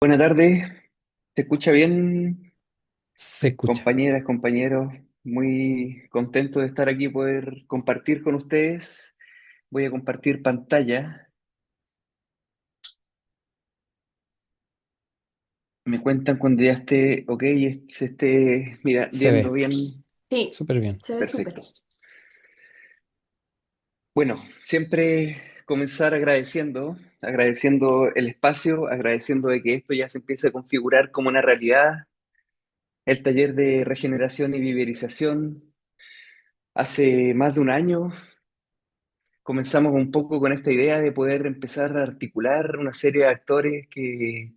Buenas tardes, ¿se escucha bien, Se escucha. compañeras, compañeros? Muy contento de estar aquí, poder compartir con ustedes. Voy a compartir pantalla. Me cuentan cuando ya esté, ok, se esté, mira, Se viendo ve bien. Sí, súper bien. se ve súper. Perfecto. Bueno, siempre comenzar agradeciendo el espacio, agradeciendo de que esto ya se empiece a configurar como una realidad. El taller de regeneración y viverización hace más de un año comenzamos un poco con esta idea de poder empezar a articular una serie de actores que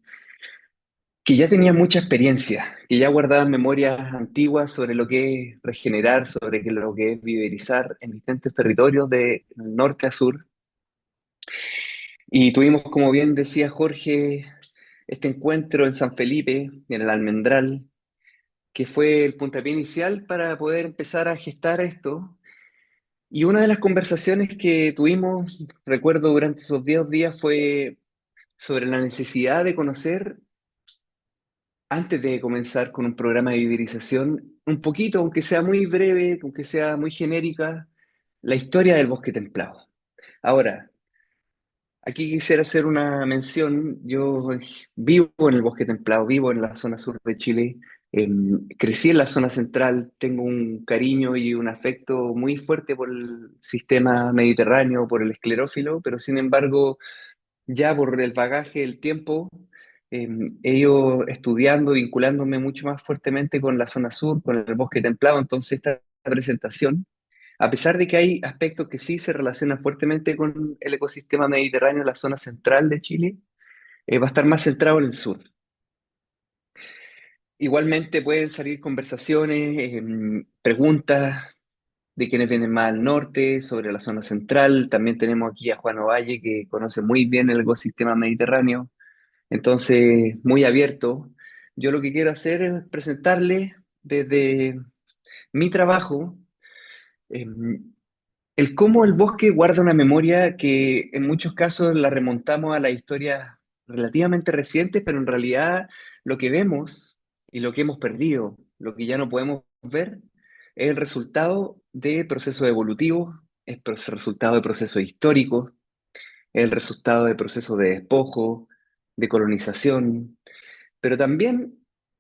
ya tenían mucha experiencia, que ya guardaban memorias antiguas sobre lo que es regenerar, sobre lo que es viverizar en distintos territorios de norte a sur. Y tuvimos, como bien decía Jorge, este encuentro en San Felipe, en el Almendral, que fue el puntapié inicial para poder empezar a gestar esto. Y una de las conversaciones que tuvimos, recuerdo durante esos 10 días, fue sobre la necesidad de conocer, antes de comenzar con un programa de viverización, un poquito, aunque sea muy breve, aunque sea muy genérica, la historia del bosque templado. Ahora, aquí quisiera hacer una mención. Yo vivo en el bosque templado, vivo en la zona sur de Chile, crecí en la zona central, tengo un cariño y un afecto muy fuerte por el sistema mediterráneo, por el esclerófilo, pero sin embargo ya por el bagaje del tiempo, he ido estudiando, vinculándome mucho más fuertemente con la zona sur, con el bosque templado. Entonces, esta presentación, a pesar de que hay aspectos que sí se relacionan fuertemente con el ecosistema mediterráneo, la zona central de Chile, va a estar más centrado en el sur. Igualmente pueden salir conversaciones, preguntas de quienes vienen más al norte, sobre la zona central. También tenemos aquí a Juan Ovalle, que conoce muy bien el ecosistema mediterráneo. Entonces, muy abierto. Yo lo que quiero hacer es presentarle desde mi trabajo, eh, el cómo el bosque guarda una memoria que en muchos casos la remontamos a la historia relativamente recientes, pero en realidad lo que vemos y lo que hemos perdido, lo que ya no podemos ver, es el resultado de procesos evolutivos, es resultado de procesos históricos, es el resultado de procesos de despojo, de colonización, pero también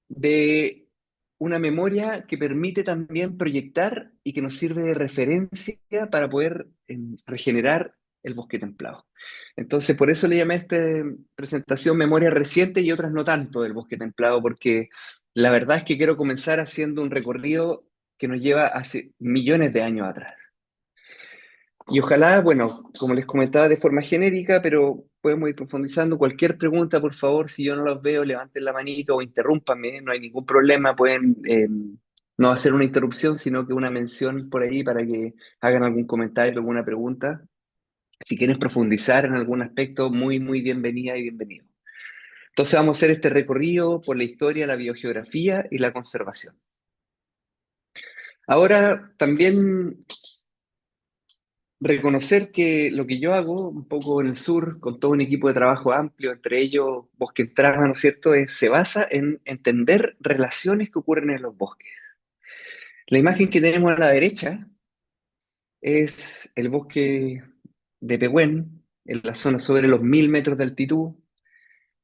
de una memoria que permite también proyectar y que nos sirve de referencia para poder regenerar el bosque templado. Entonces, por eso le llamé a esta presentación Memoria Reciente y otras no tanto del bosque templado, porque la verdad es que quiero comenzar haciendo un recorrido que nos lleva hace millones de años atrás. Y ojalá, bueno, como les comentaba de forma genérica, pero podemos ir profundizando. Cualquier pregunta, por favor, si yo no los veo, levanten la manito o interrúmpanme, no hay ningún problema. Pueden no hacer una interrupción, sino que una mención por ahí para que hagan algún comentario, alguna pregunta. Si quieren profundizar en algún aspecto, muy, muy bienvenida y bienvenido. Entonces vamos a hacer este recorrido por la historia, la biogeografía y la conservación. Ahora, también reconocer que lo que yo hago un poco en el sur, con todo un equipo de trabajo amplio, entre ellos Bosque en Trama, ¿no es cierto?, se basa en entender relaciones que ocurren en los bosques. La imagen que tenemos a la derecha es el bosque de Pehuen, en la zona sobre los 1000 metros de altitud,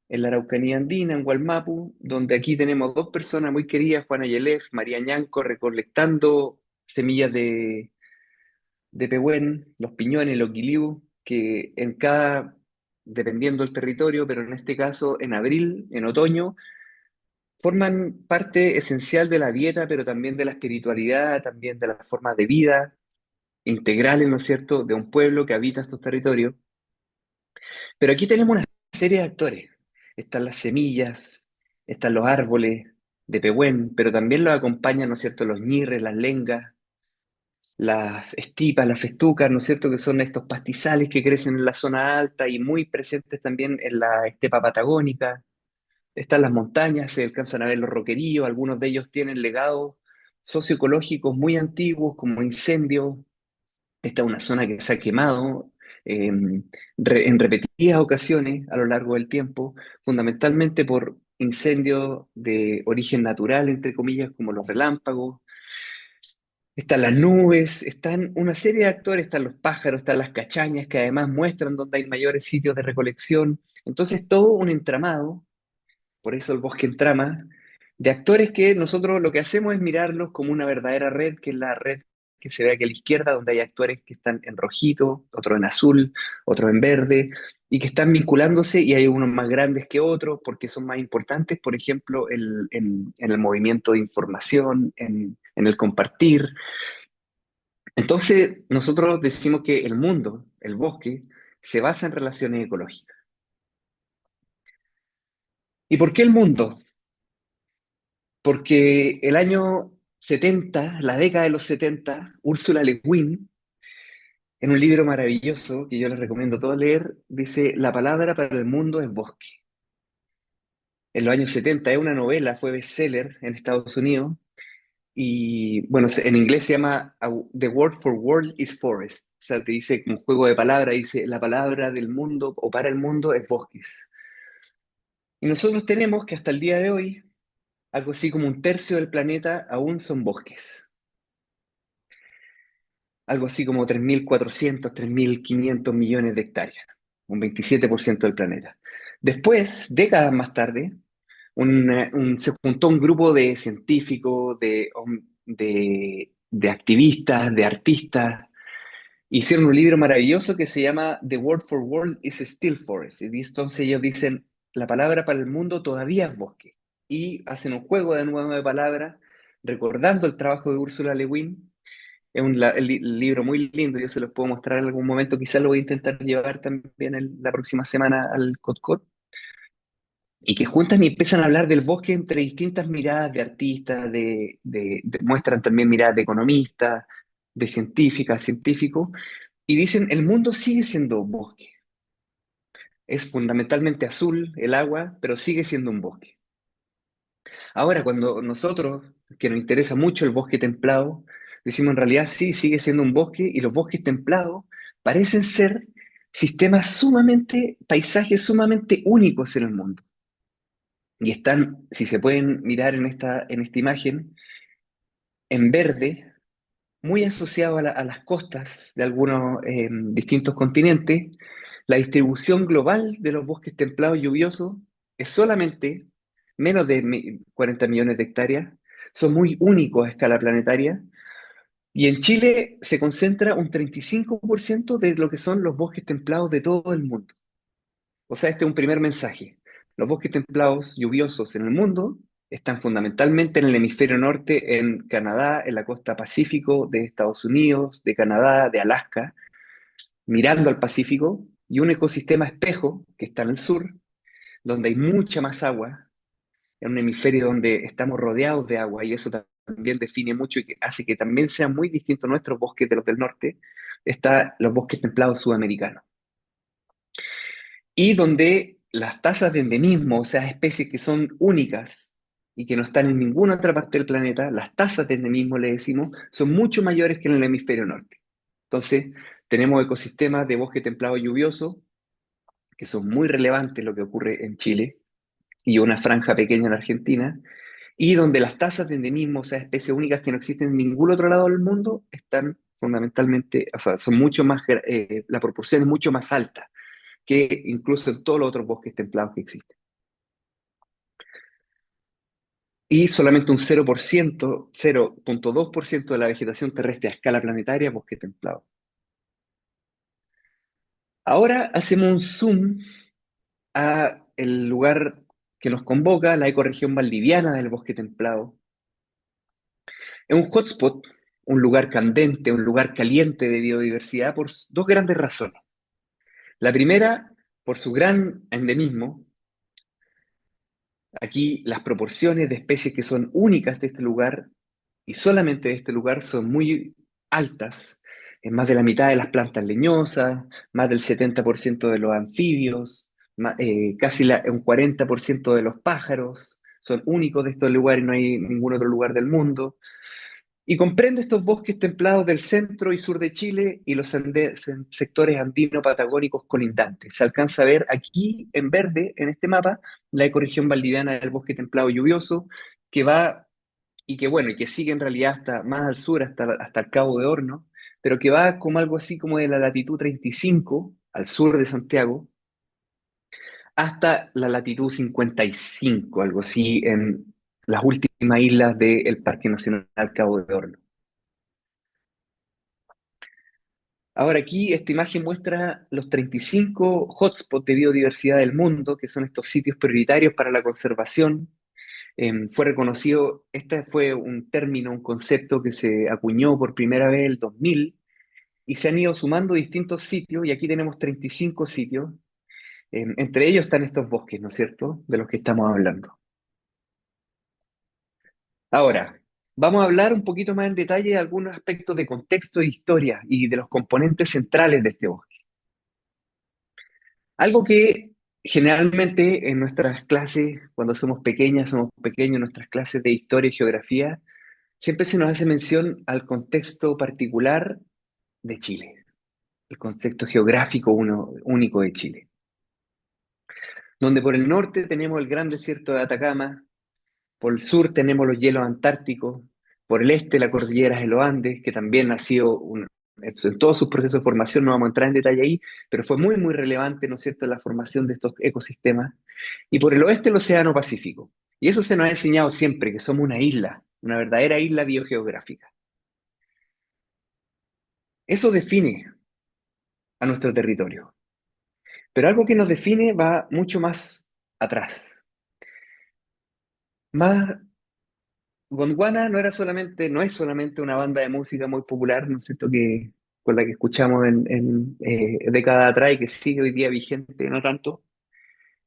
en la Araucanía Andina, en Gualmapu, donde aquí tenemos dos personas muy queridas, Juana Yelef, María Ñanco, recolectando semillas de Pehuen, los piñones, los quiliú, que en cada, dependiendo del territorio, pero en este caso en abril, en otoño, forman parte esencial de la dieta, pero también de la espiritualidad, también de las formas de vida integrales, ¿no es cierto?, de un pueblo que habita estos territorios. Pero aquí tenemos una serie de actores. Están las semillas, están los árboles de Pehuen, pero también los acompañan, ¿no es cierto?, los ñirres, las lengas, las estipas, las festucas, ¿no es cierto?, que son estos pastizales que crecen en la zona alta y muy presentes también en la estepa patagónica. Están las montañas, se alcanzan a ver los roqueríos, algunos de ellos tienen legados socioecológicos muy antiguos, como incendios. Esta es una zona que se ha quemado, en repetidas ocasiones a lo largo del tiempo, fundamentalmente por incendios de origen natural, entre comillas, como los relámpagos. Están las nubes, están una serie de actores, están los pájaros, están las cachañas, que además muestran dónde hay mayores sitios de recolección. Entonces, todo un entramado, por eso el bosque en trama, de actores que nosotros lo que hacemos es mirarlos como una verdadera red, que es la red que se ve aquí a la izquierda, donde hay actores que están en rojito, otros en azul, otros en verde, y que están vinculándose, y hay unos más grandes que otros porque son más importantes, por ejemplo, en el movimiento de información, en el compartir. Entonces, nosotros decimos que el mundo, el bosque, se basa en relaciones ecológicas. ¿Y por qué el mundo? Porque el año 70, la década de los 70, Ursula Le Guin, en un libro maravilloso que yo les recomiendo a todos leer, dice, la palabra para el mundo es bosque. En los años 70 es una novela, fue bestseller en Estados Unidos, y bueno, en inglés se llama The Word for World is Forest. O sea, te dice como juego de palabras, dice la palabra del mundo o para el mundo es bosques. Y nosotros tenemos que hasta el día de hoy, algo así como un tercio del planeta aún son bosques. Algo así como 3.400, 3.500 millones de hectáreas, un 27% del planeta. Después, décadas más tarde, se juntó un grupo de científicos, de activistas, de artistas, hicieron un libro maravilloso que se llama The Word for World is Still Forest. Y entonces ellos dicen, la palabra para el mundo todavía es bosque. Y hacen un juego de nuevo de palabras, recordando el trabajo de Ursula Le Guin. Es un libro muy lindo, yo se los puedo mostrar en algún momento, quizás lo voy a intentar llevar también la próxima semana al COTCOT, y que juntan y empiezan a hablar del bosque entre distintas miradas de artistas, muestran también miradas de economistas, de científicas, científicos, y dicen, el mundo sigue siendo bosque. Es fundamentalmente azul el agua, pero sigue siendo un bosque. Ahora, cuando nosotros, que nos interesa mucho el bosque templado, decimos en realidad sí, sigue siendo un bosque y los bosques templados parecen ser sistemas sumamente, paisajes sumamente únicos en el mundo. Y están, si se pueden mirar en esta imagen, en verde, muy asociado a las costas de algunos distintos continentes. La distribución global de los bosques templados lluviosos es solamente menos de 40 millones de hectáreas, son muy únicos a escala planetaria, y en Chile se concentra un 35% de lo que son los bosques templados de todo el mundo. O sea, este es un primer mensaje. Los bosques templados lluviosos en el mundo están fundamentalmente en el hemisferio norte, en Canadá, en la costa pacífico de Estados Unidos, de Canadá, de Alaska, mirando al Pacífico, y un ecosistema espejo que está en el sur, donde hay mucha más agua, en un hemisferio donde estamos rodeados de agua, y eso también define mucho y que hace que también sean muy distintos nuestros bosques de los del norte, están los bosques templados sudamericanos. Y donde las tasas de endemismo, o sea, especies que son únicas y que no están en ninguna otra parte del planeta, las tasas de endemismo, le decimos, son mucho mayores que en el hemisferio norte. Entonces, tenemos ecosistemas de bosque templado lluvioso, que son muy relevantes lo que ocurre en Chile, y una franja pequeña en Argentina, y donde las tasas de endemismo, o sea, especies únicas que no existen en ningún otro lado del mundo, están fundamentalmente, o sea, son mucho más, la proporción es mucho más alta que incluso en todos los otros bosques templados que existen. Y solamente un 0%, 0,2% de la vegetación terrestre a escala planetaria es bosque templado. Ahora hacemos un zoom a el lugar que nos convoca, la ecorregión valdiviana del bosque templado. Es un hotspot, un lugar candente, un lugar caliente de biodiversidad por dos grandes razones. La primera, por su gran endemismo. Aquí las proporciones de especies que son únicas de este lugar y solamente de este lugar son muy altas. Es más de la mitad de las plantas leñosas, más del 70% de los anfibios, casi un 40% de los pájaros son únicos de estos lugares, no hay ningún otro lugar del mundo. y comprende estos bosques templados del centro y sur de Chile y los sectores andino-patagónicos colindantes. Se alcanza a ver aquí en verde, en este mapa, la ecorregión valdiviana del bosque templado lluvioso, que va y que bueno, y que sigue en realidad hasta más al sur, hasta el Cabo de Horno, pero que va como algo así como de la latitud 35, al sur de Santiago, hasta la latitud 55, algo así, en las últimas islas del Parque Nacional Cabo de Horno. Ahora aquí esta imagen muestra los 35 hotspots de biodiversidad del mundo, que son estos sitios prioritarios para la conservación. Fue reconocido, este fue un término, un concepto que se acuñó por primera vez en el 2000 y se han ido sumando distintos sitios y aquí tenemos 35 sitios. Entre ellos están estos bosques, ¿no es cierto?, de los que estamos hablando. Ahora, vamos a hablar un poquito más en detalle de algunos aspectos de contexto e historia y de los componentes centrales de este bosque. Algo que generalmente en nuestras clases, cuando somos pequeños, en nuestras clases de historia y geografía, siempre se nos hace mención al contexto particular de Chile, el contexto geográfico único de Chile, donde por el norte tenemos el gran desierto de Atacama, por el sur tenemos los hielos antárticos, por el este la cordillera de los Andes, que también ha sido en todos sus procesos de formación, no vamos a entrar en detalle ahí, pero fue muy, muy relevante, ¿no es cierto?, en la formación de estos ecosistemas. Y por el oeste el Océano Pacífico. Y eso se nos ha enseñado siempre, que somos una isla, una verdadera isla biogeográfica. Eso define a nuestro territorio. Pero algo que nos define va mucho más atrás. Más, Gondwana no es solamente una banda de música muy popular, ¿no es cierto?, con la que escuchamos en décadas atrás y que sigue hoy día vigente, no tanto.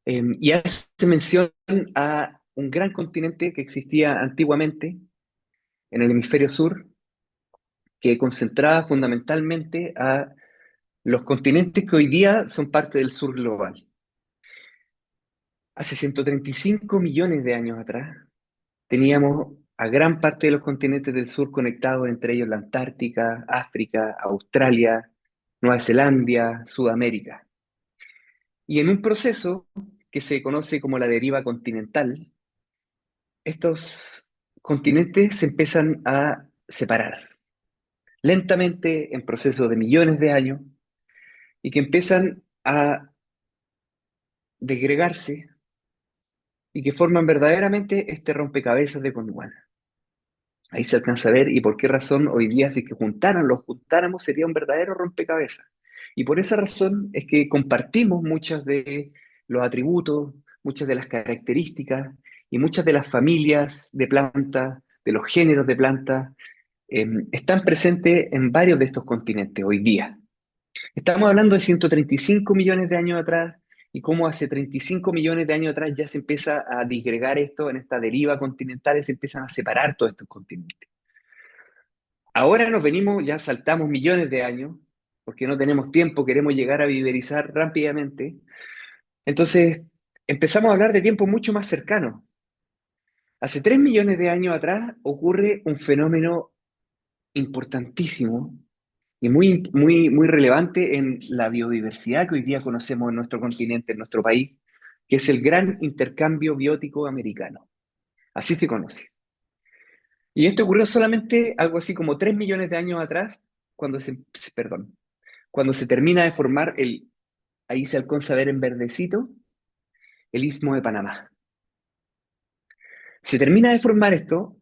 Y hace mención a un gran continente que existía antiguamente en el hemisferio sur, que concentraba fundamentalmente a los continentes que hoy día son parte del sur global. Hace 135 millones de años atrás, teníamos a gran parte de los continentes del sur conectados, entre ellos la Antártica, África, Australia, Nueva Zelanda, Sudamérica. Y en un proceso que se conoce como la deriva continental, estos continentes se empiezan a separar lentamente en procesos de millones de años y que empiezan a desgregarse y que forman verdaderamente este rompecabezas de Gondwana. Ahí se alcanza a ver y por qué razón hoy día si es que los juntáramos sería un verdadero rompecabezas. Y por esa razón es que compartimos muchos de los atributos, muchas de las características y muchas de las familias de plantas, de los géneros de plantas, están presentes en varios de estos continentes hoy día. Estamos hablando de 135 millones de años atrás y cómo hace 35 millones de años atrás ya se empieza a disgregar esto en esta deriva continental y se empiezan a separar todos estos continentes. Ahora nos venimos, ya saltamos millones de años, porque no tenemos tiempo, queremos llegar a viverizar rápidamente. Entonces, empezamos a hablar de tiempos mucho más cercanos. Hace 3 millones de años atrás ocurre un fenómeno importantísimo y muy, muy, muy relevante en la biodiversidad que hoy día conocemos en nuestro continente, en nuestro país, que es el gran intercambio biótico americano. Así se conoce. Y esto ocurrió solamente algo así como 3 millones de años atrás, perdón, cuando se termina de formar ahí se alcanza a ver en verdecito, el Istmo de Panamá. Se termina de formar esto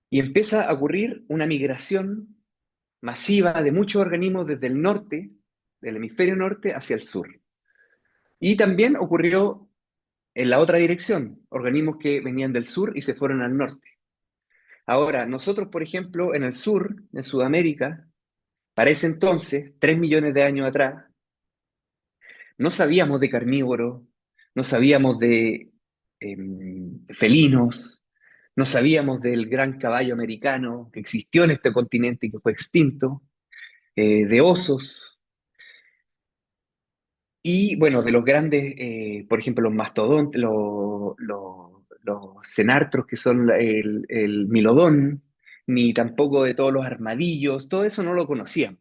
y empieza a ocurrir una migración masiva de muchos organismos desde el norte, del hemisferio norte, hacia el sur. Y también ocurrió en la otra dirección, organismos que venían del sur y se fueron al norte. Ahora, nosotros, por ejemplo, en el sur, en Sudamérica, para ese entonces, 3 millones de años atrás, no sabíamos de carnívoros, no sabíamos de felinos, no sabíamos del gran caballo americano que existió en este continente y que fue extinto, de osos y, bueno, de los grandes, por ejemplo, los mastodontes, los cenartros, que son el milodón, ni tampoco de todos los armadillos, todo eso no lo conocíamos.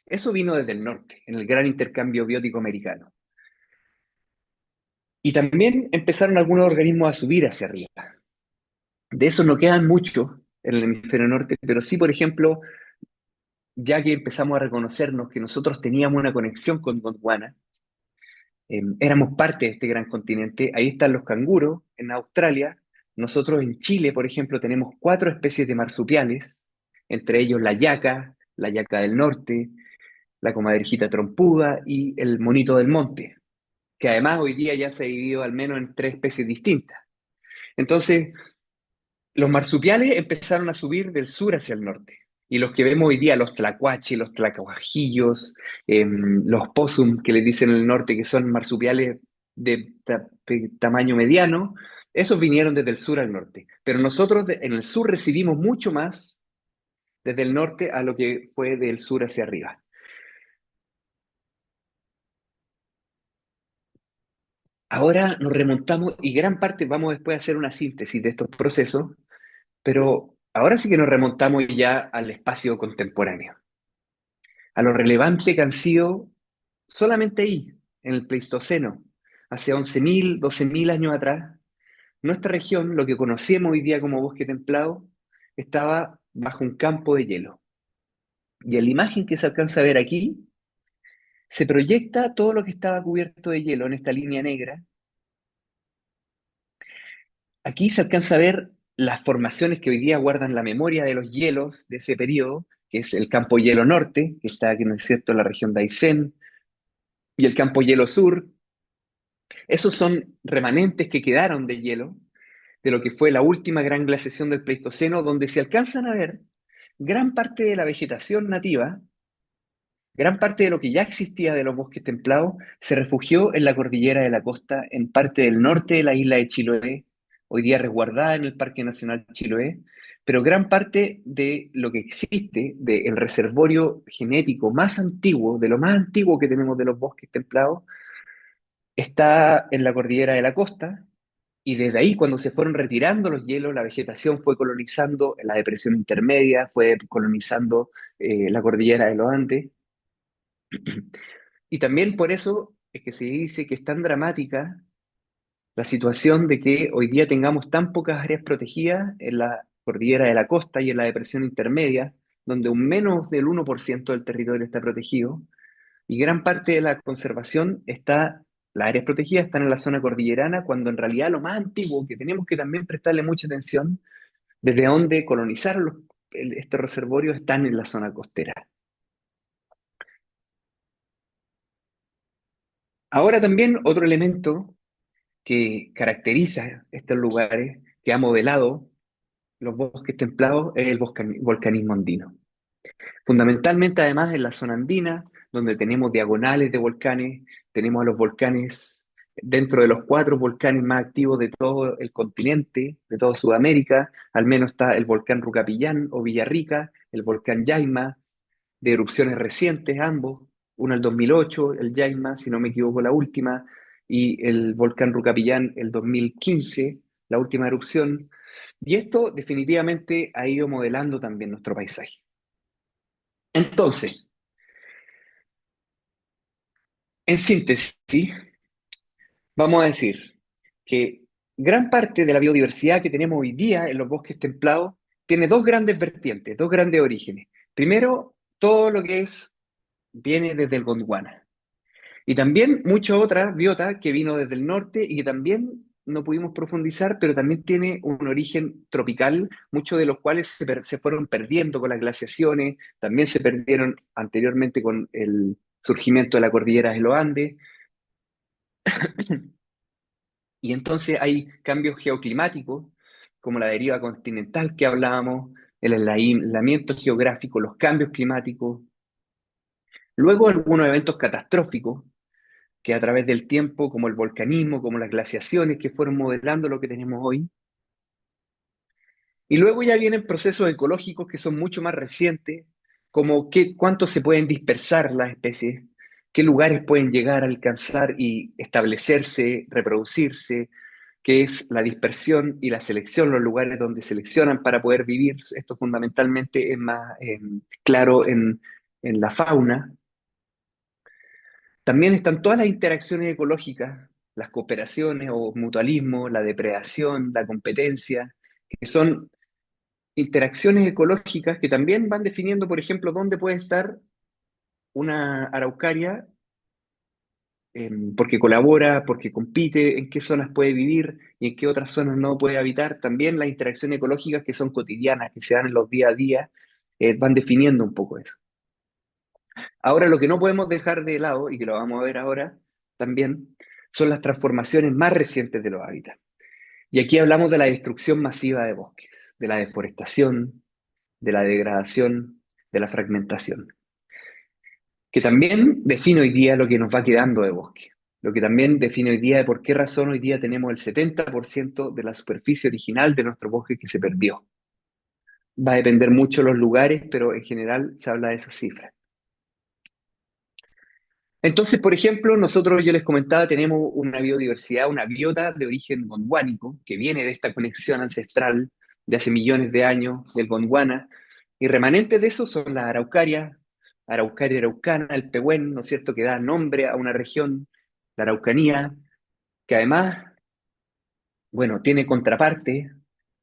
Eso vino desde el norte, en el gran intercambio biótico americano. Y también empezaron algunos organismos a subir hacia arriba. De eso no quedan muchos en el hemisferio norte, pero sí, por ejemplo, ya que empezamos a reconocernos que nosotros teníamos una conexión con Gondwana, éramos parte de este gran continente, ahí están los canguros en Australia, nosotros en Chile, por ejemplo, tenemos 4 especies de marsupiales, entre ellos la yaca del norte, la comadrejita trompuda y el monito del monte, que además hoy día ya se ha dividido al menos en 3 especies distintas. Entonces, los marsupiales empezaron a subir del sur hacia el norte. Y los que vemos hoy día, los tlacuaches, los tlacuajillos, los possum, que les dicen en el norte, que son marsupiales de tamaño mediano, esos vinieron desde el sur al norte. Pero nosotros en el sur recibimos mucho más desde el norte a lo que fue del sur hacia arriba. Ahora nos remontamos y gran parte vamos después a hacer una síntesis de estos procesos, pero ahora sí que nos remontamos ya al espacio contemporáneo, a lo relevante que han sido solamente ahí, en el Pleistoceno, hace 11.000, 12.000 años atrás. Nuestra región, lo que conocemos hoy día como bosque templado, estaba bajo un campo de hielo. Y en la imagen que se alcanza a ver aquí, se proyecta todo lo que estaba cubierto de hielo en esta línea negra. Aquí se alcanza a ver las formaciones que hoy día guardan la memoria de los hielos de ese periodo, que es el campo hielo norte, que está aquí en el desierto en la región de Aysén, y el campo hielo sur. Esos son remanentes que quedaron de hielo de lo que fue la última gran glaciación del Pleistoceno, donde se alcanzan a ver gran parte de la vegetación nativa, gran parte de lo que ya existía de los bosques templados, se refugió en la cordillera de la costa, en parte del norte de la isla de Chiloé, hoy día resguardada en el Parque Nacional Chiloé, pero gran parte de lo que existe del reservorio genético más antiguo, de lo más antiguo que tenemos de los bosques templados, está en la cordillera de la costa, y desde ahí, cuando se fueron retirando los hielos, la vegetación fue colonizando la depresión intermedia, fue colonizando la cordillera de los Andes. Y también por eso es que se dice que es tan dramática la situación de que hoy día tengamos tan pocas áreas protegidas en la cordillera de la costa y en la depresión intermedia, donde un menos del 1% del territorio está protegido, y gran parte de la conservación está, las áreas protegidas están en la zona cordillerana, cuando en realidad lo más antiguo, que tenemos que también prestarle mucha atención, desde donde colonizaron estos reservorios, están en la zona costera. Ahora también otro elemento que caracteriza estos lugares, que ha modelado los bosques templados, es el volcanismo andino. Fundamentalmente, además, en la zona andina, donde tenemos diagonales de volcanes, tenemos a los volcanes dentro de los 4 volcanes más activos de todo el continente, de toda Sudamérica, al menos está el volcán Rucapillán o Villarrica, el volcán Yaima, de erupciones recientes ambos, uno el 2008, el Yaima, si no me equivoco, la última, y el volcán Rucapillán el 2015, la última erupción. Y esto definitivamente ha ido modelando también nuestro paisaje. Entonces, en síntesis, vamos a decir que gran parte de la biodiversidad que tenemos hoy día en los bosques templados tiene 2 grandes vertientes, 2 grandes orígenes. Primero, todo lo que viene desde el Gondwana. Y también mucha otra biota que vino desde el norte y que también no pudimos profundizar, pero también tiene un origen tropical, muchos de los cuales se fueron perdiendo con las glaciaciones, también se perdieron anteriormente con el surgimiento de la cordillera de los Andes. Y entonces hay cambios geoclimáticos, como la deriva continental que hablábamos, el aislamiento geográfico, los cambios climáticos. Luego algunos eventos catastróficos que a través del tiempo, como el volcanismo, como las glaciaciones que fueron modelando lo que tenemos hoy. Y luego ya vienen procesos ecológicos que son mucho más recientes, como cuánto se pueden dispersar las especies, qué lugares pueden llegar a alcanzar y establecerse, reproducirse, que es la dispersión y la selección, los lugares donde seleccionan para poder vivir. Esto fundamentalmente es más claro en la fauna. También están todas las interacciones ecológicas, las cooperaciones o mutualismo, la depredación, la competencia, que son interacciones ecológicas que también van definiendo, por ejemplo, dónde puede estar una araucaria, porque colabora, porque compite, en qué zonas puede vivir y en qué otras zonas no puede habitar. También las interacciones ecológicas que son cotidianas, que se dan en los día a día, van definiendo un poco eso. Ahora, lo que no podemos dejar de lado, y que lo vamos a ver ahora también, son las transformaciones más recientes de los hábitats. Y aquí hablamos de la destrucción masiva de bosques, de la deforestación, de la degradación, de la fragmentación, que también define hoy día lo que nos va quedando de bosque, lo que también define hoy día de por qué razón hoy día tenemos el 70% de la superficie original de nuestro bosque que se perdió. Va a depender mucho de los lugares, pero en general se habla de esas cifras. Entonces, por ejemplo, nosotros, yo les comentaba, tenemos una biodiversidad, una biota de origen gondwánico, que viene de esta conexión ancestral de hace millones de años del Gondwana, y remanentes de eso son las araucarias, Araucaria araucana, el pehuen, ¿no es cierto?, que da nombre a una región, la Araucanía, que además, bueno, tiene contraparte,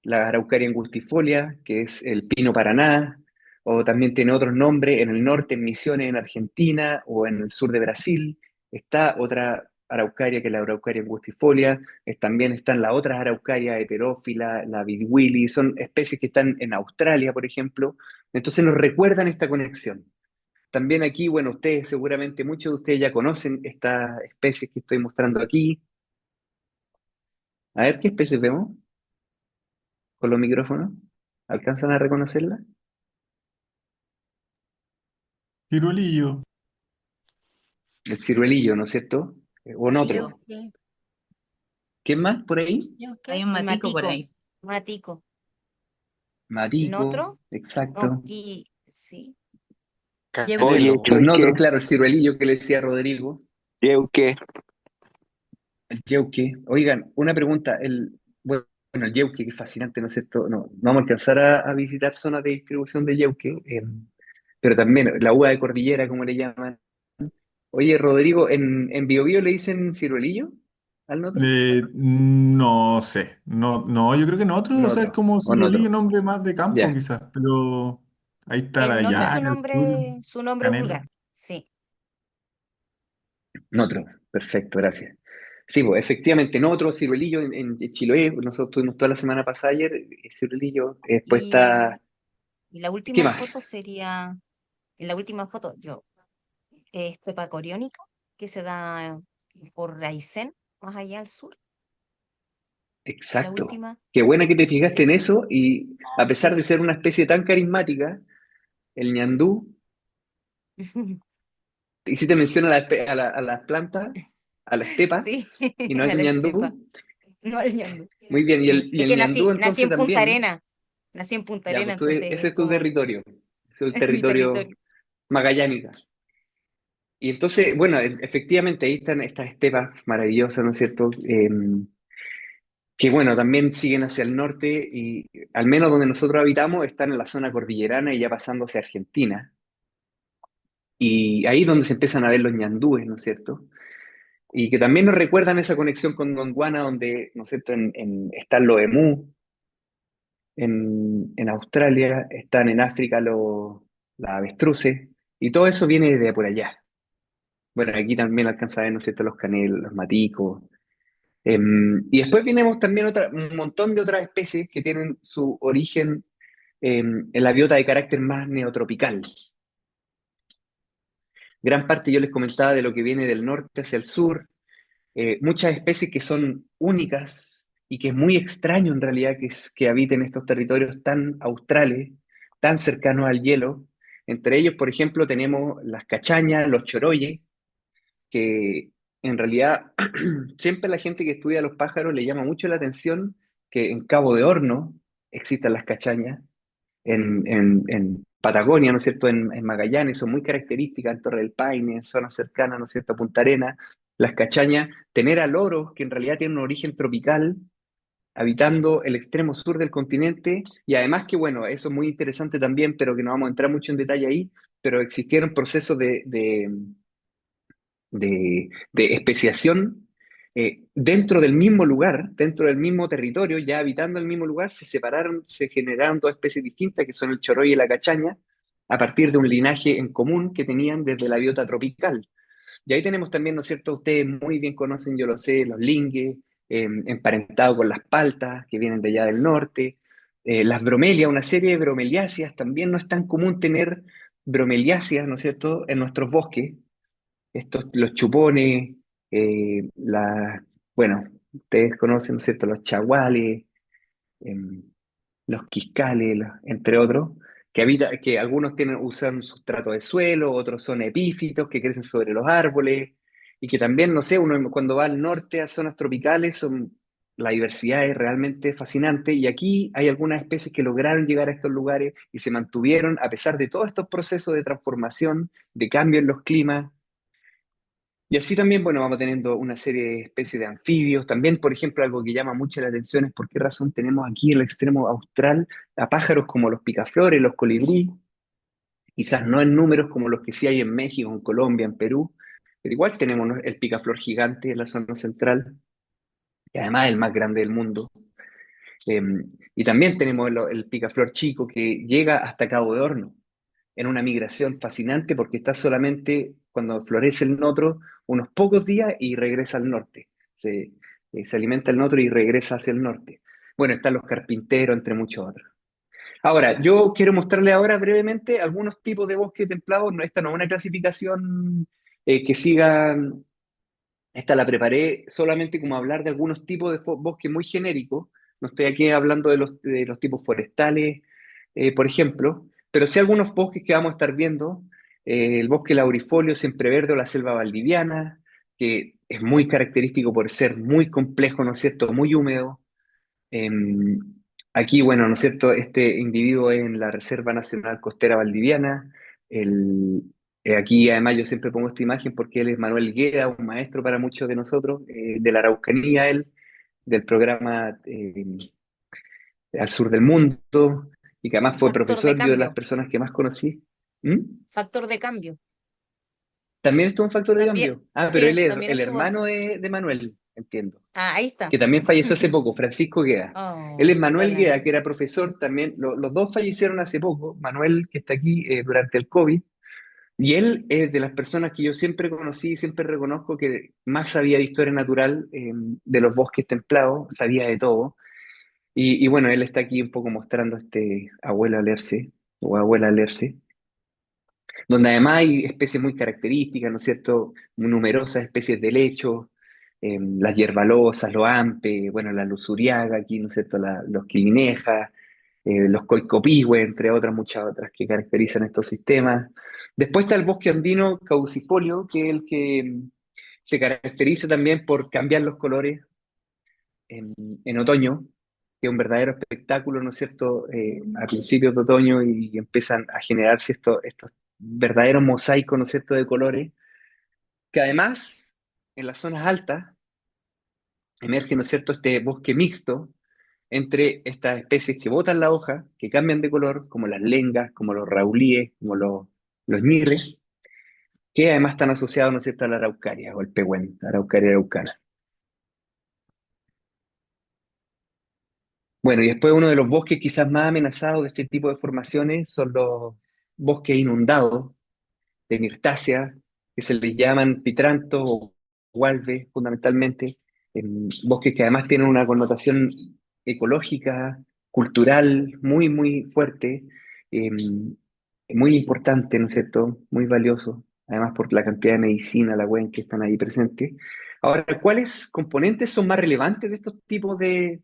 la Araucaria angustifolia, que es el pino paraná, o también tiene otros nombres en el norte, en Misiones, en Argentina, o en el sur de Brasil. Está otra Araucaria, que es la Araucaria angustifolia. También están las otras Araucarias, heterófila, la vidwili, son especies que están en Australia, por ejemplo. Entonces nos recuerdan esta conexión. También aquí, bueno, ustedes seguramente, muchos de ustedes ya conocen estas especies que estoy mostrando aquí. A ver, ¿qué especies vemos con los micrófonos? ¿Alcanzan a reconocerla? Pirulillo. El ciruelillo, ¿no es cierto? O en otro. Yauque, ¿Quién más por ahí? Hay un matico por ahí. Matico. Matico, ¿Notro? exacto. Aquí, sí. Oye, Los Choique, notros, claro, el ciruelillo que le decía Rodrigo, Yeuque, el yeuque. Oigan, una pregunta, bueno, el yeuque, que es fascinante, ¿no es cierto? No, no vamos a alcanzar a visitar zonas de distribución de yeuque, pero también la uva de cordillera, como le llaman. Oye, Rodrigo, ¿en Biobío le dicen ciruelillo al notro? No sé, no, yo creo que nosotros, o sea, es Notro, como o Cirulillo, notro. nombre más de campo Ya, quizás, pero ahí está El la Notro es llana, el sur, su nombre Canela. vulgar. Sí. notro. Perfecto, gracias. Sí, pues efectivamente, notro, ciruelillo en Chiloé. Nosotros tuvimos toda la semana pasada ayer, ciruelillo. Después está. Y la ¿Qué última foto más? sería, en la última foto, estepa coriónica, que se da por Aysén, más allá al sur. La Exacto. última, Qué buena que te fijaste en sí. eso y a pesar de Sí. ser una especie tan carismática, el ñandú, y si te menciona a las plantas, a la estepa, Sí, y no a al la estepa, ñandú. no al ñandú. Muy bien, y Sí, y es el que ñandú nací entonces en Punta también. Arena, nací en Punta Ya, Arena, pues ese entonces es tu como territorio, ese es el es mi territorio territorio. magallánico. Y entonces, bueno, efectivamente ahí están estas estepas maravillosas, ¿no es cierto? Que bueno, también siguen hacia el norte y al menos donde nosotros habitamos están en la zona cordillerana y ya pasando hacia Argentina. Y ahí es donde se empiezan a ver los ñandúes, ¿no es cierto? Y que también nos recuerdan esa conexión con Gondwana, donde, ¿no es cierto?, están los emú, en Australia, están en África las avestruces, y todo eso viene de por allá. Bueno, aquí también alcanza a ver, ¿no es cierto?, los canelos, los maticos. Y después tenemos también un montón de otras especies que tienen su origen en la biota de carácter más neotropical. Gran parte yo les comentaba de lo que viene del norte hacia el sur, muchas especies que son únicas y que es muy extraño en realidad que habiten estos territorios tan australes, tan cercanos al hielo. Entre ellos, por ejemplo, tenemos las cachañas, los choroyes, que en realidad siempre la gente que estudia los pájaros le llama mucho la atención que en Cabo de Horno existan las cachañas, en Patagonia, ¿no es cierto?, en Magallanes, son muy características, en Torre del Paine, en zonas cercanas, ¿no es cierto?, a Punta Arenas, las cachañas, tener a loros que en realidad tienen un origen tropical, habitando el extremo sur del continente, y además que, bueno, eso es muy interesante también, pero que no vamos a entrar mucho en detalle ahí, pero existieron procesos de especiación dentro del mismo lugar, dentro del mismo territorio, ya habitando el mismo lugar, se separaron, se generaron dos especies distintas, que son el choroy y la cachaña, a partir de un linaje en común que tenían desde la biota tropical. Y ahí tenemos también, ¿no es cierto? Ustedes muy bien conocen, yo lo sé, los lingues, emparentados con las paltas, que vienen de allá del norte, las bromelias, una serie de bromeliáceas, también no es tan común tener bromeliáceas, ¿no es cierto?, en nuestros bosques, estos, los chupones, bueno, ustedes conocen, ¿no es cierto?, los chaguales, em, los quiscales, entre otros, que algunos usan sustrato de suelo, otros son epífitos que crecen sobre los árboles, y que también, no sé, uno cuando va al norte a zonas tropicales, la diversidad es realmente fascinante, y aquí hay algunas especies que lograron llegar a estos lugares y se mantuvieron a pesar de todos estos procesos de transformación, de cambio en los climas, y así también, bueno, vamos teniendo una serie de especies de anfibios. También, por ejemplo, algo que llama mucho la atención es por qué razón tenemos aquí en el extremo austral a pájaros como los picaflores, los colibrí, quizás no en números como los que sí hay en México, en Colombia, en Perú, pero igual tenemos, ¿no?, el picaflor gigante en la zona central, y además el más grande del mundo. Eh, y también tenemos el picaflor chico que llega hasta Cabo de Horno en una migración fascinante porque está solamente cuando florece el notro unos pocos días y regresa al norte. Se alimenta el notro y regresa hacia el norte. Bueno, están los carpinteros, entre muchos otros. Ahora, yo quiero mostrarle ahora brevemente algunos tipos de bosque templado. No, esta no es una clasificación que siga, esta la preparé solamente como hablar de algunos tipos de bosque muy genéricos. No estoy aquí hablando de los tipos forestales, por ejemplo, pero sí algunos bosques que vamos a estar viendo. El bosque laurifolio, siempreverde o la selva valdiviana, que es muy característico por ser muy complejo, ¿no es cierto? Muy húmedo. Eh, Aquí, bueno, ¿no es cierto? Este individuo es en la Reserva Nacional Costera Valdiviana. El, Aquí, además, yo siempre pongo esta imagen porque él es Manuel Gueda, un maestro para muchos de nosotros, de la Araucanía, él, del programa Al Sur del Mundo, y que además fue Factor de profesor, yo de las cambio, personas que más conocí. ¿Mm? factor de cambio. También estuvo un factor de También, cambio. Ah, pero él sí, es también el estuvo. hermano de Manuel, entiendo, Ahí está. que también falleció hace poco, Francisco Gueda. Él es Oh, qué Manuel Gueda, pena. que era profesor también. Los dos fallecieron hace poco. Manuel, que está aquí durante el COVID, y él es de las personas que yo siempre conocí y siempre reconozco que más sabía de historia natural, de los bosques templados, sabía de todo. Y bueno, él está aquí un poco mostrando este abuelo alerce, o abuela alerce, donde además hay especies muy características, ¿no es cierto? Muy numerosas especies de lecho, las hierbalosas, los ampes, bueno, la lusuriaga aquí, ¿no es cierto? Los quilinejas, los coicopihue, entre otras, muchas otras que caracterizan estos sistemas. Después está el bosque andino caducifolio, que es el que se caracteriza también por cambiar los colores en otoño, que es un verdadero espectáculo, ¿no es cierto?, a principios de otoño y empiezan a generarse estos verdaderos mosaicos, ¿no es cierto?, de colores, que además en las zonas altas emerge, ¿no es cierto?, este bosque mixto entre estas especies que botan la hoja, que cambian de color, como las lengas, como los raulíes, como los ñirres, que además están asociados, ¿no es cierto?, a la araucaria o el pehuen, araucaria araucana. Bueno, y después uno de los bosques quizás más amenazados de este tipo de formaciones son los bosques inundados de mirtácea, que se les llaman pitranto o gualbe fundamentalmente, bosques que además tienen una connotación ecológica, cultural, muy, muy fuerte, eh, muy importante, ¿no es cierto? Muy valioso, además por la cantidad de medicina, la en que están ahí presentes. Ahora, ¿cuáles componentes son más relevantes de estos tipos de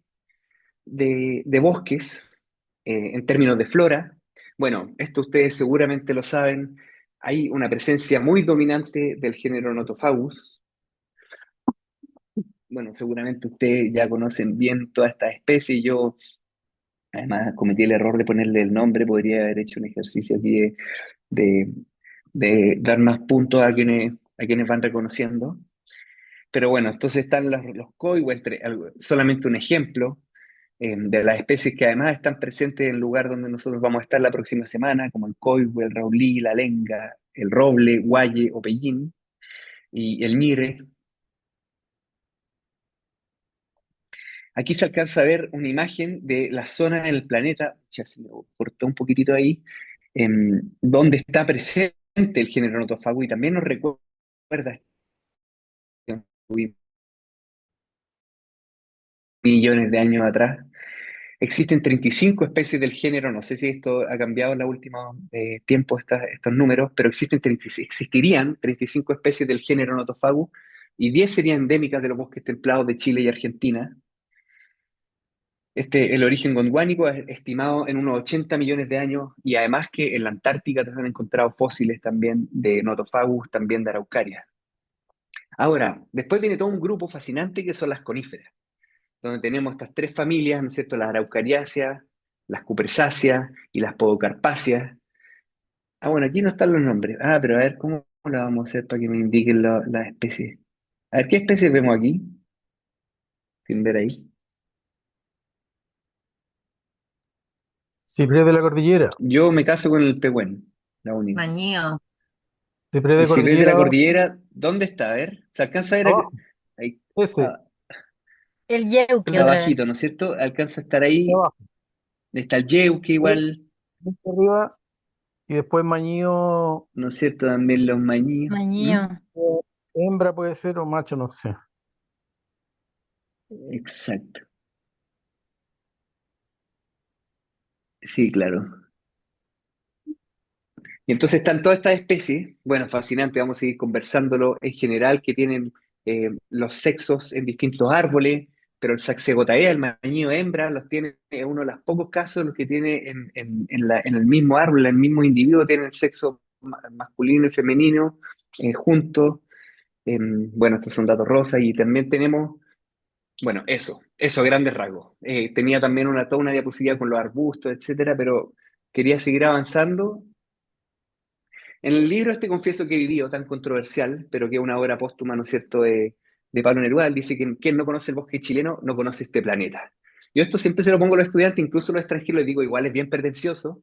bosques en términos de flora? Bueno, esto ustedes seguramente lo saben, hay una presencia muy dominante del género Nothofagus. Bueno, seguramente ustedes ya conocen bien todas estas especies. Yo, además, cometí el error de ponerle el nombre, podría haber hecho un ejercicio aquí de, de dar más puntos a quienes van reconociendo. Pero bueno, entonces están los coihues, solamente un ejemplo de las especies que además están presentes en el lugar donde nosotros vamos a estar la próxima semana, como el coihue, el raulí, la lenga, el roble, guaye o pellín, y el mire. Aquí se alcanza a ver una imagen de la zona en el planeta, ya se me cortó un poquitito ahí, donde está presente el género Notofagus y también nos recuerda millones de años atrás. Existen 35 especies del género, no sé si esto ha cambiado en los últimos tiempos, estos números, pero existirían 35 especies del género Nothofagus y 10 serían endémicas de los bosques templados de Chile y Argentina. El origen gondwánico es estimado en unos 80 millones de años y además que en la Antártica se han encontrado fósiles también de Nothofagus, también de Araucaria. Ahora, después viene todo un grupo fascinante que son las coníferas, donde tenemos estas tres familias, ¿no es cierto? Las araucariáceas, las cupresáceas y las podocarpáceas. Ah, bueno, aquí no están los nombres. Ah, pero a ver, ¿cómo la vamos a hacer para que me indiquen las especies? A ver, ¿qué especies vemos aquí? Sin ver ahí. Ciprés de la cordillera. Yo me caso con el pehuen, la única. Mañío. Ciprés de El ciprés de la cordillera cordillera, ¿dónde está? A ver, ¿se alcanza a ver abajo. ahí, Ese, ah, El yeuque el otra vez. abajito, ¿no es cierto? Alcanza a estar de ahí. abajo. Está el yeuque igual, Este arriba y después mañío, ¿no es cierto? También los mañíos. ¿Mm? Mañío. hembra puede ser o macho, no sé. Exacto. Sí, claro. Y entonces están todas estas especies, bueno, fascinante, vamos a seguir conversándolo en general, que tienen los sexos en distintos árboles, pero el Saxegotaea, el mañío hembra, los tiene, es uno de los pocos casos los que tiene en el mismo árbol, en el mismo individuo, tiene el sexo masculino y femenino juntos. Bueno, estos son datos rosas y también tenemos, bueno, eso a grandes rasgos. Tenía también toda una diapositiva con los arbustos, etcétera, pero quería seguir avanzando. En el libro este confieso que he vivido tan controversial, pero que es una obra póstuma, ¿no es cierto?, de Pablo Neruda. Él dice que quien no conoce el bosque chileno no conoce este planeta. Yo esto siempre se lo pongo a los estudiantes, incluso a los extranjeros, les digo, igual es bien pretencioso,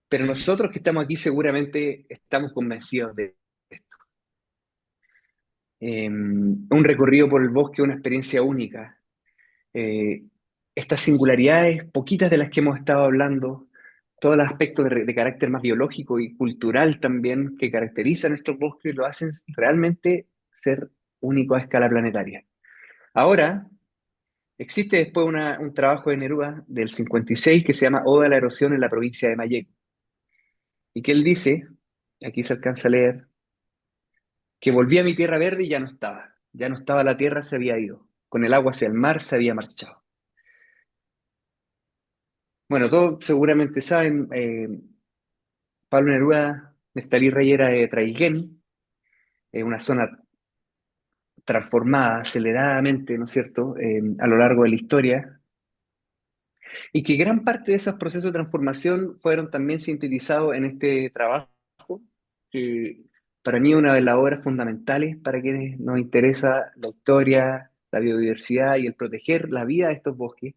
pero nosotros que estamos aquí seguramente estamos convencidos de esto. Un recorrido por el bosque, una experiencia única. Eh, Estas singularidades, poquitas de las que hemos estado hablando, todos los aspectos de carácter más biológico y cultural también que caracterizan estos bosques, lo hacen realmente ser únicos a escala planetaria. Ahora, existe después un trabajo de Neruda del 56 que se llama Oda a la erosión en la provincia de Malleco, y que él dice, aquí se alcanza a leer, que volví a mi tierra verde y ya no estaba la tierra, se había ido, con el agua hacia el mar se había marchado. Bueno, todos seguramente saben, Pablo Neruda, Nestalí Rey era de Traiguén, una zona transformada aceleradamente, ¿no es cierto?, a lo largo de la historia, y que gran parte de esos procesos de transformación fueron también sintetizados en este trabajo, que para mí es una de las obras fundamentales para quienes nos interesa la historia, la biodiversidad y el proteger la vida de estos bosques,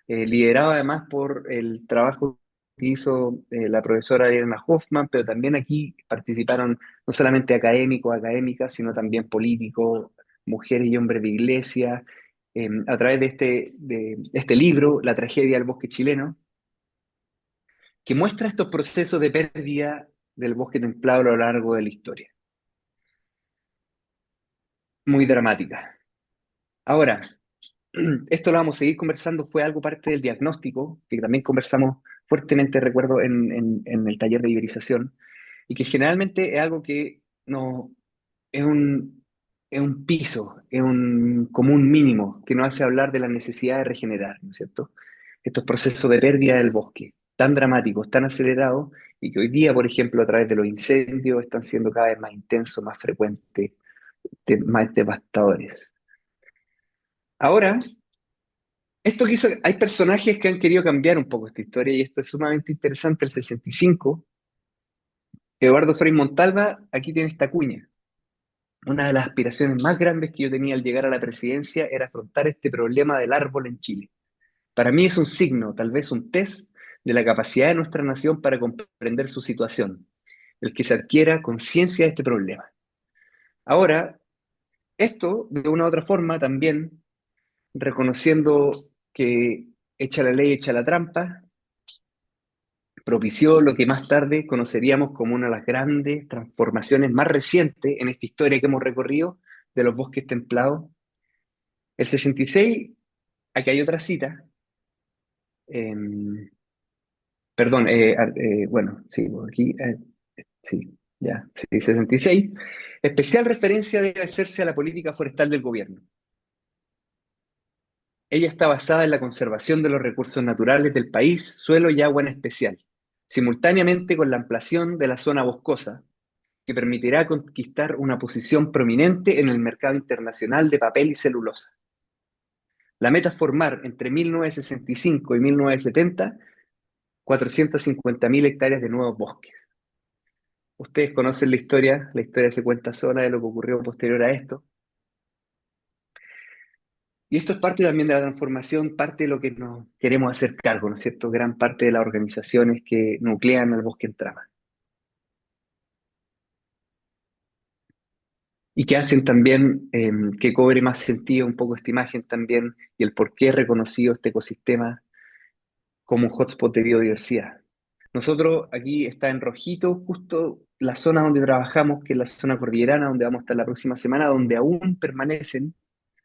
liderado además por el trabajo que hizo la profesora Elena Hoffman, pero también aquí participaron no solamente académicos, académicas, sino también políticos, mujeres y hombres de iglesia, a través de este libro, La tragedia del bosque chileno, que muestra estos procesos de pérdida del bosque templado a lo largo de la historia. Muy dramática. Ahora, esto lo vamos a seguir conversando, fue algo parte del diagnóstico, que también conversamos fuertemente, recuerdo, en el taller de iberización, y que generalmente es algo que no, es es un piso, como un mínimo, que nos hace hablar de la necesidad de regenerar, ¿no es cierto? Estos procesos de pérdida del bosque, tan dramáticos, tan acelerados, y que hoy día, por ejemplo, a través de los incendios, están siendo cada vez más intensos, más frecuentes, más devastadores. Ahora, esto que hizo, hay personajes que han querido cambiar un poco esta historia y esto es sumamente interesante. El 65, Eduardo Frei Montalva, aquí tiene esta cuña. una de las aspiraciones más grandes que yo tenía al llegar a la presidencia era afrontar este problema del árbol en Chile. Para mí es un signo, tal vez un test de la capacidad de nuestra nación para comprender su situación, el que se adquiera conciencia de este problema. Ahora, esto, de una u otra forma, también reconociendo que echa la ley, echa la trampa, propició lo que más tarde conoceríamos como una de las grandes transformaciones más recientes en esta historia que hemos recorrido de los bosques templados. El 66, aquí hay otra cita, eh, perdón, bueno, sí, aquí, sí, ya, sí, 66. Especial referencia debe hacerse a la política forestal del gobierno. Ella está basada en la conservación de los recursos naturales del país, suelo y agua en especial, simultáneamente con la ampliación de la zona boscosa, que permitirá conquistar una posición prominente en el mercado internacional de papel y celulosa. La meta es formar entre 1965 y 1970 450.000 hectáreas de nuevos bosques. Ustedes conocen la historia se cuenta sola de lo que ocurrió posterior a esto. Y esto es parte también de la transformación, parte de lo que nos queremos hacer cargo, ¿no es cierto? Gran parte de las organizaciones que nuclean al bosque en trama. Y que hacen también que cobre más sentido un poco esta imagen también y el por qué es reconocido este ecosistema como un hotspot de biodiversidad. Nosotros aquí está en rojito justo la zona donde trabajamos, que es la zona cordillerana, donde vamos a estar la próxima semana, donde aún permanecen,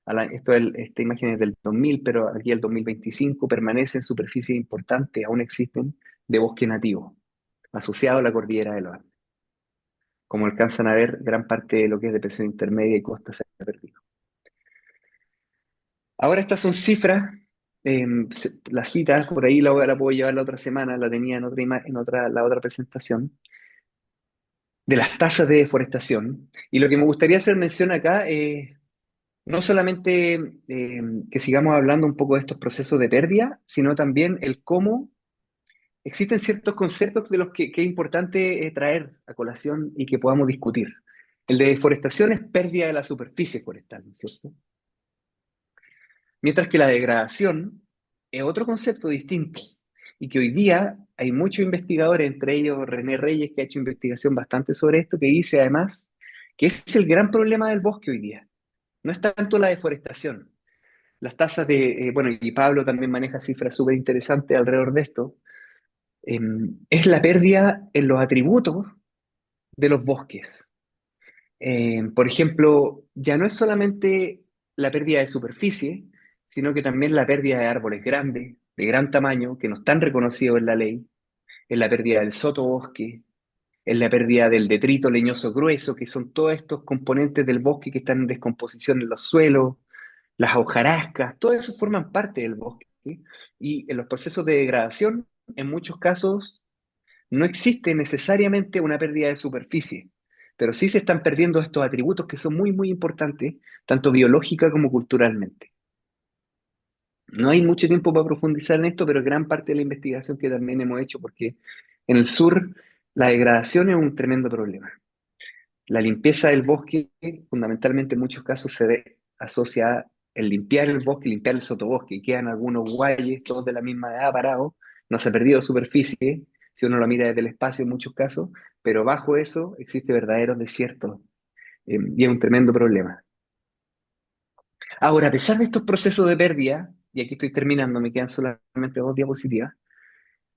esta imagen es del 2000, pero aquí el 2025, permanecen superficies importantes, aún existen, de bosque nativo, asociado a la cordillera de los Andes. Como alcanzan a ver, gran parte de lo que es depresión intermedia y costa se ha perdido. Ahora estas son cifras, la cita, por ahí la puedo llevar la otra semana, la tenía en la otra presentación, de las tasas de deforestación. Y lo que me gustaría hacer mención acá es no solamente que sigamos hablando un poco de estos procesos de pérdida, sino también el cómo existen ciertos conceptos de los que es importante traer a colación y que podamos discutir. El de deforestación es pérdida de la superficie forestal, ¿no es cierto? Mientras que la degradación es otro concepto distinto y que hoy día hay muchos investigadores, entre ellos René Reyes, que ha hecho investigación bastante sobre esto, que dice además que ese es el gran problema del bosque hoy día. No es tanto la deforestación. Las tasas bueno, y Pablo también maneja cifras súper interesantes alrededor de esto, es la pérdida en los atributos de los bosques. Por ejemplo, ya no es solamente la pérdida de superficie, sino que también la pérdida de árboles grandes, de gran tamaño, que no están reconocidos en la ley, es la pérdida del sotobosque, es la pérdida del detrito leñoso grueso, que son todos estos componentes del bosque que están en descomposición en los suelos, las hojarascas, todo eso forman parte del bosque. ¿Sí? Y en los procesos de degradación, en muchos casos, no existe necesariamente una pérdida de superficie, pero sí se están perdiendo estos atributos que son muy, muy importantes, tanto biológica como culturalmente. No hay mucho tiempo para profundizar en esto, pero gran parte de la investigación que también hemos hecho, porque en el sur la degradación es un tremendo problema. La limpieza del bosque, fundamentalmente en muchos casos, asocia a el limpiar el bosque, limpiar el sotobosque, y quedan algunos guayes, todos de la misma edad parados, no se ha perdido superficie, si uno lo mira desde el espacio en muchos casos, pero bajo eso existe verdaderos desiertos, y es un tremendo problema. Ahora, a pesar de estos procesos de pérdida, y aquí estoy terminando, me quedan solamente 2 diapositivas,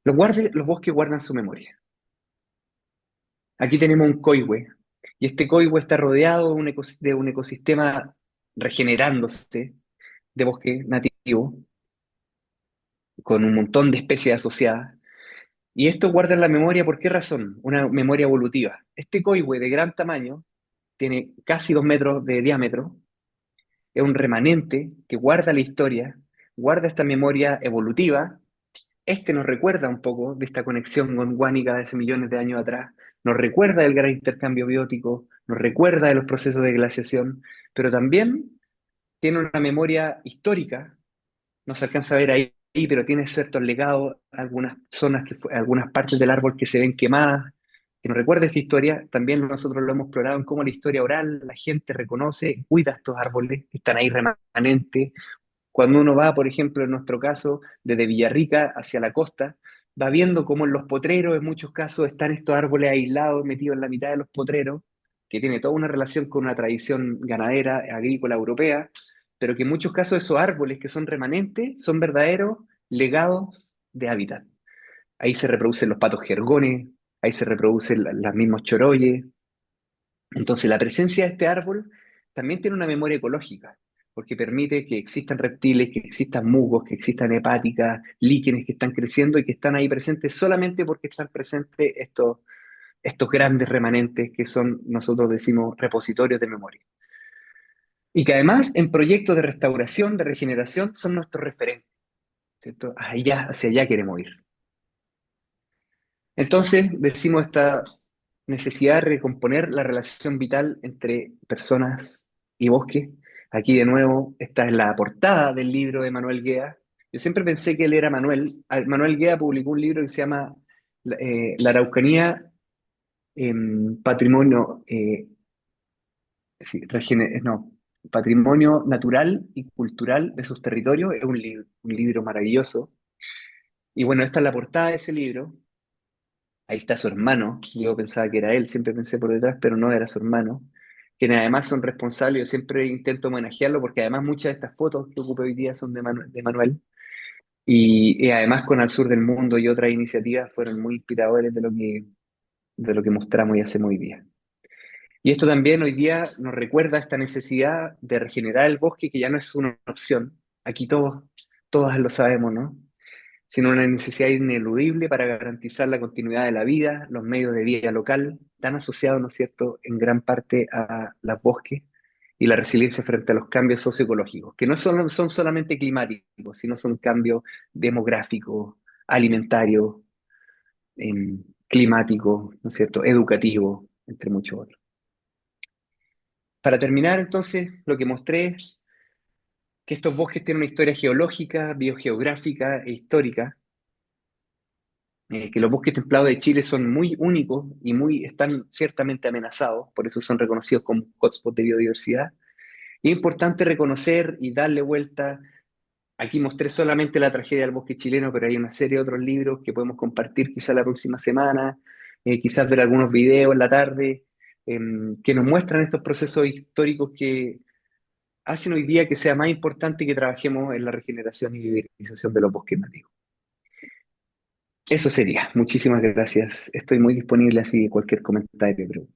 los bosques guardan su memoria. Aquí tenemos un coihue, y este coihue está rodeado de un ecosistema regenerándose de bosque nativo, con un montón de especies asociadas. Y esto guarda en la memoria, ¿por qué razón? Una memoria evolutiva. Este coihue de gran tamaño, tiene casi 2 metros de diámetro, es un remanente que guarda la historia, guarda esta memoria evolutiva. Este nos recuerda un poco de esta conexión con Guánica de hace millones de años atrás, nos recuerda del gran intercambio biótico, nos recuerda de los procesos de glaciación, pero también tiene una memoria histórica, no se alcanza a ver ahí, pero tiene ciertos legados, algunas zonas, algunas partes del árbol que se ven quemadas, que nos recuerde esta historia. También nosotros lo hemos explorado en cómo la historia oral, la gente reconoce, cuida estos árboles que están ahí remanentes. Cuando uno va, por ejemplo, en nuestro caso, desde Villarrica hacia la costa, va viendo cómo en los potreros, en muchos casos, están estos árboles aislados, metidos en la mitad de los potreros, que tiene toda una relación con una tradición ganadera, agrícola europea, pero que en muchos casos esos árboles que son remanentes son verdaderos legados de hábitat. Ahí se reproducen los patos jergones, ahí se reproducen las mismos choroyes. Entonces, la presencia de este árbol también tiene una memoria ecológica, porque permite que existan reptiles, que existan musgos, que existan hepáticas, líquenes que están creciendo y que están ahí presentes solamente porque están presentes estos grandes remanentes que son, nosotros decimos, repositorios de memoria. Y que además en proyectos de restauración, de regeneración, son nuestros referentes, ¿cierto? Hacia allá queremos ir. Entonces, decimos esta necesidad de recomponer la relación vital entre personas y bosque. Aquí de nuevo, esta es la portada del libro de Manuel Guea. Yo siempre pensé que él era Manuel. Manuel Guea publicó un libro que se llama La Araucanía, Patrimonio, sí, no, Patrimonio Natural y Cultural de sus territorios. Es un libro maravilloso. Y bueno, esta es la portada de ese libro. Ahí está su hermano, yo pensaba que era él, siempre pensé por detrás, pero no era su hermano, quienes además son responsables, yo siempre intento homenajearlo porque además muchas de estas fotos que ocupé hoy día son de Manuel, y además con Al Sur del Mundo y otras iniciativas fueron muy inspiradores de lo que mostramos y hacemos hoy día. Y esto también hoy día nos recuerda esta necesidad de regenerar el bosque, que ya no es una opción, aquí todas lo sabemos, ¿no? Sino una necesidad ineludible para garantizar la continuidad de la vida, los medios de vida local, tan asociados, ¿no es cierto?, en gran parte a los bosques y la resiliencia frente a los cambios socioecológicos, que no son solamente climáticos, sino son cambios demográficos, alimentarios, climáticos, ¿no es cierto?, educativos, entre muchos otros. Para terminar, entonces, lo que mostré es que estos bosques tienen una historia geológica, biogeográfica e histórica, que los bosques templados de Chile son muy únicos y están ciertamente amenazados, por eso son reconocidos como hotspots de biodiversidad. Y es importante reconocer y darle vuelta. Aquí mostré solamente la tragedia del bosque chileno, pero hay una serie de otros libros que podemos compartir quizás la próxima semana, quizás ver algunos videos en la tarde, que nos muestran estos procesos históricos que hacen hoy día que sea más importante que trabajemos en la regeneración y biodiversización de los bosques nativos. Eso sería. Muchísimas gracias. Estoy muy disponible así cualquier comentario, pero